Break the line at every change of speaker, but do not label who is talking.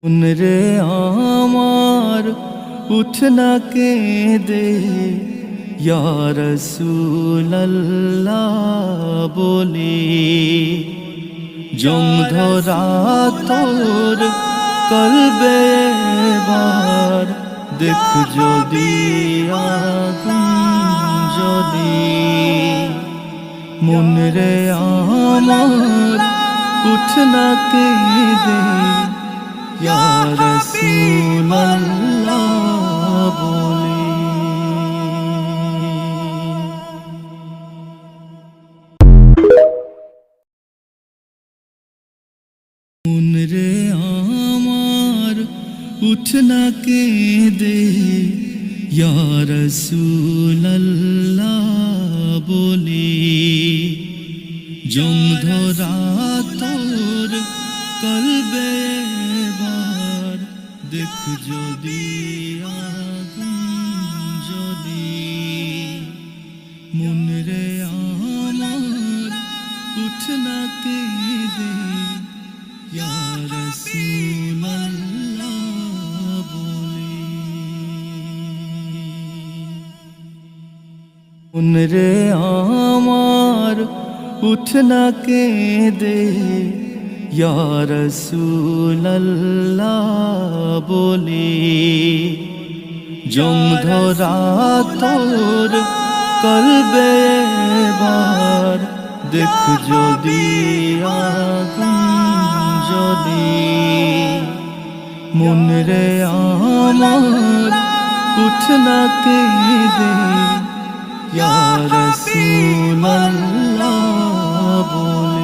রে আমার উঠ না কেঁদে ইয়া রাসূলুল্লাহ বলে, জং ধরা তোর কলবে এবার দেখ যদি আগুন জ্বলে। মন রে আমার উঠ না কেঁদে ইয়া রাসূলুল্লাহ বলে। মন রে আমার উঠ না কেঁদে ইয়া রাসূলুল্লাহ বলে, জং ধরা তোর কলবে এবার দেখ যদি আগুন জ্বলে। মন রে আমার উঠ না কেঁদে ইয়া রাসূলুল্লাহ বলে। মন রে আমার উঠ না কেঁদে ইয়া রাসূলুল্লাহ বলে, জং ধরা তোর কলবে এবার দেখ যদি আগুন জ্বলে। মন রে আমার উঠ না কেঁদে ইয়া রাসূলুল্লাহ বলে।